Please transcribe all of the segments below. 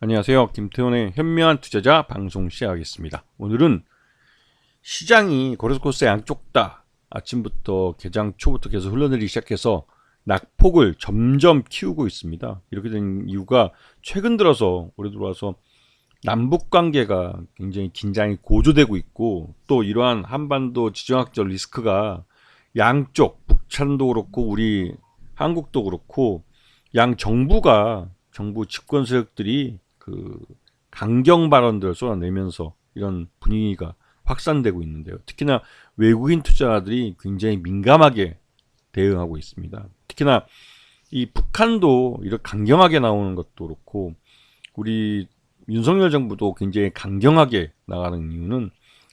안녕하세요. 김태훈의 현명한 투자자 방송 시작하겠습니다. 오늘은 시장이 거래소 코스 양쪽 다 아침부터 개장 초부터 계속 흘러내리기 시작해서 낙폭을 점점 키우고 있습니다. 이렇게 된 이유가 최근 들어서 올해 들어와서 남북 관계가 굉장히 긴장이 고조되고 있고, 또 이러한 한반도 지정학적 리스크가 양쪽 북한도 그렇고 우리 한국도 그렇고 양 정부가 정부 집권 세력들이 강경 발언들을 쏟아내면서 이런 분위기가 확산되고 있는데요. 특히나 외국인 투자자들이 굉장히 민감하게 대응하고 있습니다. 특히나 이 북한도 이렇게 강경하게 나오는 것도 그렇고 우리 윤석열 정부도 굉장히 강경하게 나가는 이유는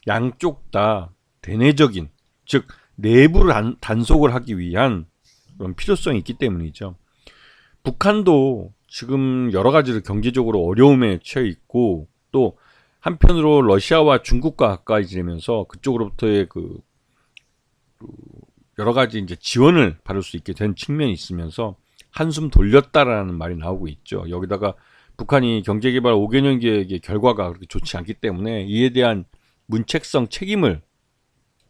양쪽 다 대내적인, 즉 내부를 단속을 하기 위한 그런 필요성이 있기 때문이죠. 북한도 지금 여러 가지로 경제적으로 어려움에 처해 있고, 또 한편으로 러시아와 중국과 가까이 지내면서 그쪽으로부터의 여러 가지 이제 지원을 받을 수 있게 된 측면이 있으면서 한숨 돌렸다라는 말이 나오고 있죠. 여기다가 북한이 경제개발 5개년 계획의 결과가 그렇게 좋지 않기 때문에 이에 대한 문책성 책임을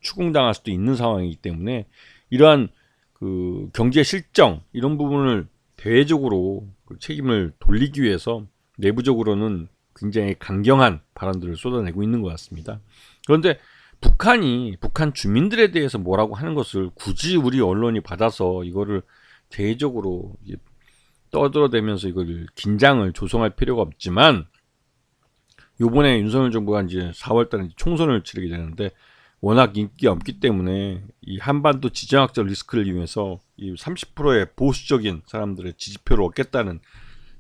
추궁당할 수도 있는 상황이기 때문에 이러한 경제 실정 이런 부분을 대외적으로 책임을 돌리기 위해서 내부적으로는 굉장히 강경한 발언들을 쏟아내고 있는 것 같습니다. 그런데 북한 주민들에 대해서 뭐라고 하는 것을 굳이 우리 언론이 받아서 이거를 대외적으로 떠들어대면서 이걸 긴장을 조성할 필요가 없지만, 요번에 윤석열 정부가 이제 4월달에 총선을 치르게 되는데 워낙 인기가 없기 때문에 이 한반도 지정학적 리스크를 이용해서 이 30%의 보수적인 사람들의 지지표를 얻겠다는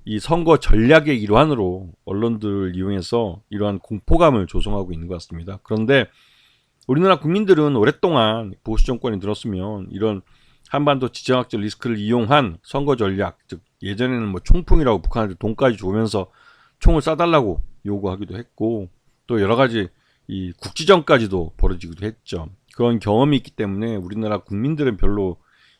이 선거 전략의 일환으로 언론들을 이용해서 이러한 공포감을 조성하고 있는 것 같습니다. 그런데 우리나라 국민들은 오랫동안 보수 정권이 들었으면 이런 한반도 지정학적 리스크를 이용한 선거 전략, 즉 예전에는 뭐 총풍이라고 북한한테 돈까지 주면서 총을 쏴달라고 요구하기도 했고, 또 여러 가지 이 국지전까지도 벌어지기도 했죠. 그런 경험이 있기 때문에 우리나라 국민들은 별로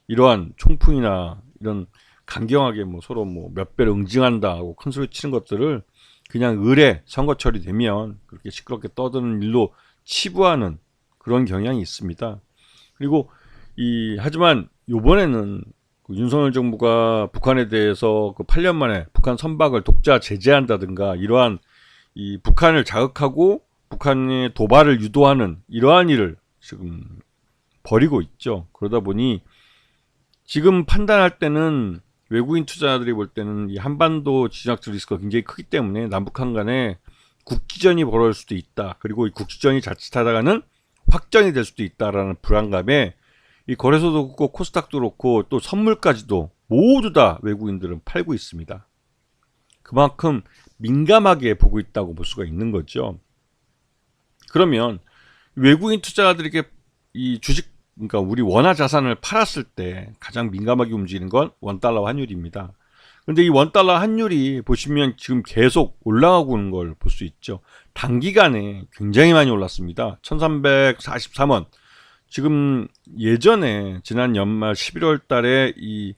이러한 총풍이나 이런 강경하게 서로 몇 배를 응징한다 하고 큰 소리 치는 것들을 그냥 을에 선거철이 되면 그렇게 시끄럽게 떠드는 일로 치부하는 그런 경향이 있습니다. 그리고 하지만 요번에는 윤석열 정부가 북한에 대해서 8년 만에 북한 선박을 독자 제재한다든가 이러한 이 북한을 자극하고 북한의 도발을 유도하는 이러한 일을 지금 벌이고 있죠. 그러다 보니 지금 판단할 때는 외국인 투자자들이 볼 때는 이 한반도 지정학적 리스크가 굉장히 크기 때문에 남북한 간에 국지전이 벌어질 수도 있다. 그리고 이 국지전이 자칫하다가는 확전이 될 수도 있다라는 불안감에 이 거래소도 그렇고 코스닥도 그렇고 또 선물까지도 모두 다 외국인들은 팔고 있습니다. 그만큼 민감하게 보고 있다고 볼 수가 있는 거죠. 그러면 외국인 투자자들에게 이 주식, 그러니까 우리 원화 자산을 팔았을 때 가장 민감하게 움직이는 건 원달러 환율입니다. 그런데 이 원달러 환율이 보시면 지금 계속 올라가고 있는 걸 볼 수 있죠. 단기간에 굉장히 많이 올랐습니다. 1343원. 지금 예전에 지난 연말 11월 달에 이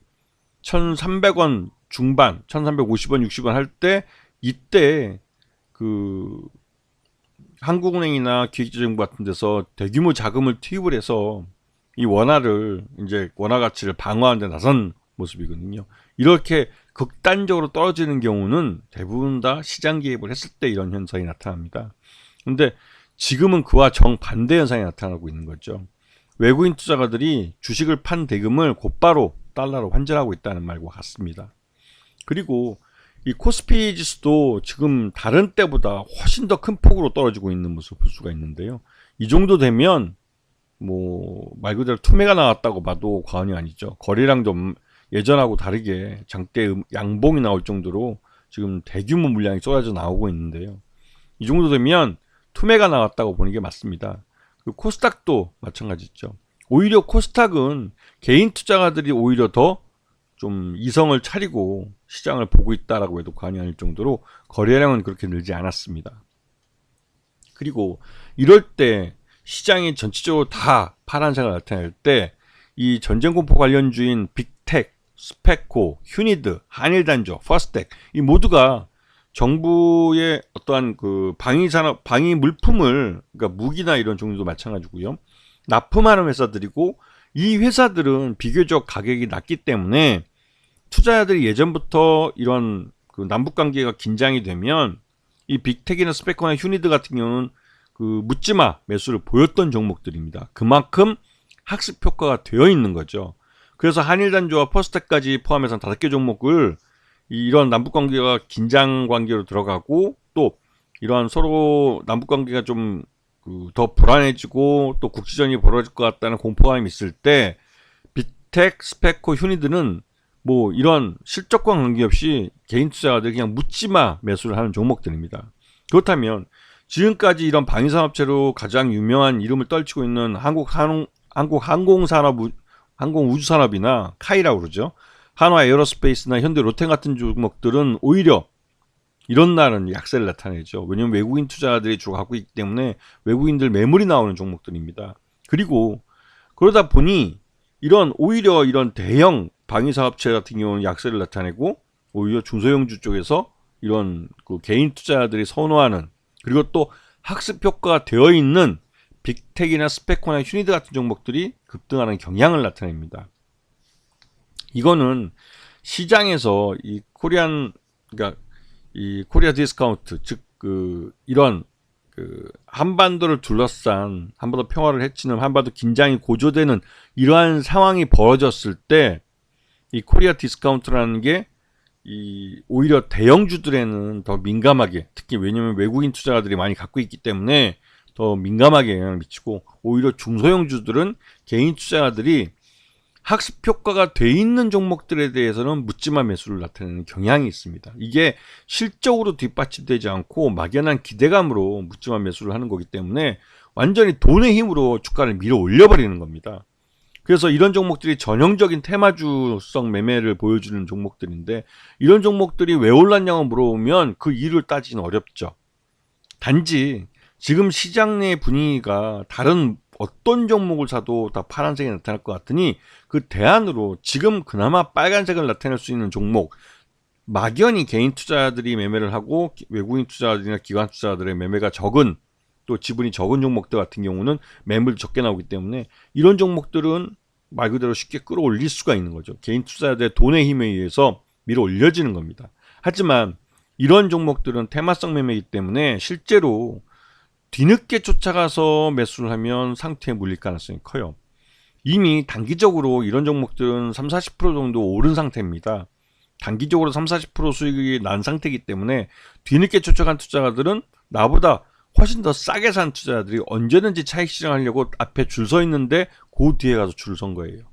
1300원 중반, 1350원, 60원 할 때 이때 한국은행이나 기획재정부 같은 데서 대규모 자금을 투입을 해서 이 원화를 이제 원화 가치를 방어하는 데 나선 모습이거든요. 이렇게 극단적으로 떨어지는 경우는 대부분 다 시장 개입을 했을 때 이런 현상이 나타납니다. 그런데 지금은 그와 정반대 현상이 나타나고 있는 거죠. 외국인 투자가들이 주식을 판 대금을 곧바로 달러로 환전하고 있다는 말과 같습니다. 그리고 이 코스피 지수도 지금 다른 때보다 훨씬 더 큰 폭으로 떨어지고 있는 모습을 볼 수가 있는데요. 이 정도 되면 말 그대로 투매가 나왔다고 봐도 과언이 아니죠. 거래량 좀 예전하고 다르게 장대 양봉이 나올 정도로 지금 대규모 물량이 쏟아져 나오고 있는데요. 이 정도 되면 투매가 나왔다고 보는 게 맞습니다. 코스닥도 마찬가지죠. 오히려 코스닥은 개인 투자가들이 오히려 더 좀 이성을 차리고 시장을 보고 있다라고 해도 과언이 아닐 정도로 거래량은 그렇게 늘지 않았습니다. 그리고 이럴 때 시장이 전체적으로 다 파란색을 나타낼 때 이 전쟁공포 관련주인 빅텍, 스페코, 휴니드, 한일단조, 퍼스텍 이 모두가 정부의 어떠한 그 방위산업, 방위 물품을, 그러니까 무기나 이런 종류도 마찬가지고요. 납품하는 회사들이고, 이 회사들은 비교적 가격이 낮기 때문에 투자자들이 예전부터 이런 그 남북 관계가 긴장이 되면 이 빅텍이나 스페코나 휴니드 같은 경우는 그 묻지마 매수를 보였던 종목들입니다. 그만큼 학습 효과가 되어 있는 거죠. 그래서 한일단조와 퍼스텍까지 포함해서 5개 종목을 이런 남북 관계가 긴장 관계로 들어가고, 또 이러한 서로 남북 관계가 좀 더 불안해지고 또 국지전이 벌어질 것 같다는 공포감이 있을 때 빅텍, 스페코, 휴니드는 뭐 이런 실적과 관계없이 개인 투자자들이 그냥 묻지마 매수를 하는 종목들입니다. 그렇다면 지금까지 이런 방위산업체로 가장 유명한 이름을 떨치고 있는 항공우주산업이나 카이라고 그러죠. 한화 에어로스페이스나 현대 로템 같은 종목들은 오히려 이런 날은 약세를 나타내죠. 왜냐하면 외국인 투자자들이 주로 갖고 있기 때문에 외국인들 매물이 나오는 종목들입니다. 그리고 그러다 보니 오히려 이런 대형 방위사업체 같은 경우는 약세를 나타내고, 오히려 중소형주 쪽에서 이런 그 개인 투자자들이 선호하는, 그리고 또 학습 효과가 되어 있는 빅텍이나 스페코나 휴니드 같은 종목들이 급등하는 경향을 나타냅니다. 이거는 시장에서 이 코리아 디스카운트, 즉 이런 한반도를 둘러싼, 한반도 평화를 해치는, 한반도 긴장이 고조되는 이러한 상황이 벌어졌을 때 이 코리아 디스카운트라는 게 오히려 대형주들에는 더 민감하게, 특히 왜냐하면 외국인 투자자들이 많이 갖고 있기 때문에 더 민감하게 영향을 미치고, 오히려 중소형주들은 개인 투자자들이 학습 효과가 돼 있는 종목들에 대해서는 묻지마 매수를 나타내는 경향이 있습니다. 이게 실적으로 뒷받침되지 않고 막연한 기대감으로 묻지마 매수를 하는 거기 때문에 완전히 돈의 힘으로 주가를 밀어 올려버리는 겁니다. 그래서 이런 종목들이 전형적인 테마주성 매매를 보여주는 종목들인데, 이런 종목들이 왜 올랐냐고 물어보면 그 이유를 따지기는 어렵죠. 단지 지금 시장 내 분위기가 다른 어떤 종목을 사도 다 파란색이 나타날 것 같으니 그 대안으로 지금 그나마 빨간색을 나타낼 수 있는 종목, 막연히 개인 투자자들이 매매를 하고 외국인 투자자들이나 기관 투자자들의 매매가 적은, 또 지분이 적은 종목들 같은 경우는 매물이 적게 나오기 때문에 이런 종목들은 말 그대로 쉽게 끌어올릴 수가 있는 거죠. 개인 투자자들의 돈의 힘에 의해서 밀어 올려지는 겁니다. 하지만 이런 종목들은 테마성 매매이기 때문에 실제로 뒤늦게 쫓아가서 매수를 하면 상태에 물릴 가능성이 커요. 이미 단기적으로 이런 종목들은 30-40% 정도 오른 상태입니다. 단기적으로 30-40% 수익이 난 상태이기 때문에 뒤늦게 쫓아간 투자자들은 나보다 훨씬 더 싸게 산 투자자들이 언제든지 차익 실현하려고 앞에 줄 서 있는데 그 뒤에 가서 줄을 선 거예요.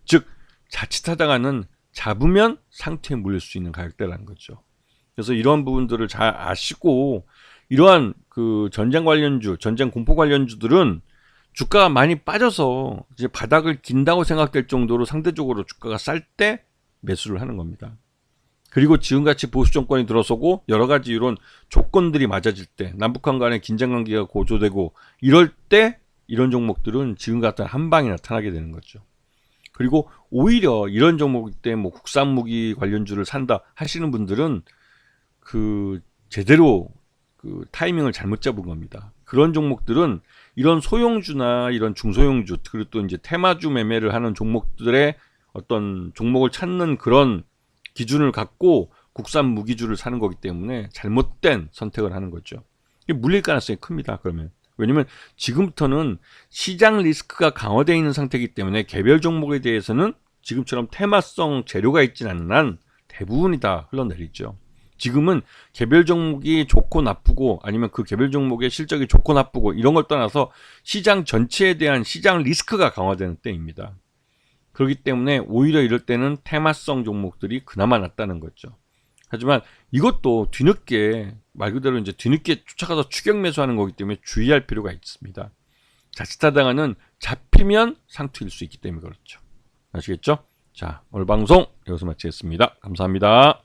즉 자칫하다가는 잡으면 상태에 물릴 수 있는 가격대라는 거죠. 그래서 이런 부분들을 잘 아시고, 이러한 그 전쟁 관련주, 전쟁 공포 관련주들은 주가가 많이 빠져서 이제 바닥을 긴다고 생각될 정도로 상대적으로 주가가 쌀 때 매수를 하는 겁니다. 그리고 지금같이 보수 정권이 들어서고 여러 가지 이런 조건들이 맞아질 때, 남북한 간의 긴장 관계가 고조되고 이럴 때 이런 종목들은 지금 같은 한 방이 나타나게 되는 거죠. 그리고 오히려 이런 종목 때 뭐 국산 무기 관련주를 산다 하시는 분들은 제대로 타이밍을 잘못 잡은 겁니다. 그런 종목들은 이런 소형주나 이런 중소형주, 그리고 또 이제 테마주 매매를 하는 종목들의 어떤 종목을 찾는 그런 기준을 갖고 국산 무기주를 사는 거기 때문에 잘못된 선택을 하는 거죠. 이게 물릴 가능성이 큽니다. 그러면 왜냐면 지금부터는 시장 리스크가 강화되어 있는 상태이기 때문에 개별 종목에 대해서는 지금처럼 테마성 재료가 있지는 않는 한 대부분이 다 흘러내리죠. 지금은 개별 종목이 좋고 나쁘고, 아니면 그 개별 종목의 실적이 좋고 나쁘고 이런 걸 떠나서 시장 전체에 대한 시장 리스크가 강화되는 때입니다. 그렇기 때문에 오히려 이럴 때는 테마성 종목들이 그나마 낫다는 거죠. 하지만 이것도 뒤늦게, 말 그대로 이제 뒤늦게 쫓아가서 추격 매수하는 거기 때문에 주의할 필요가 있습니다. 자칫하다가는 잡히면 상투일 수 있기 때문에 그렇죠. 아시겠죠? 자, 오늘 방송 여기서 마치겠습니다. 감사합니다.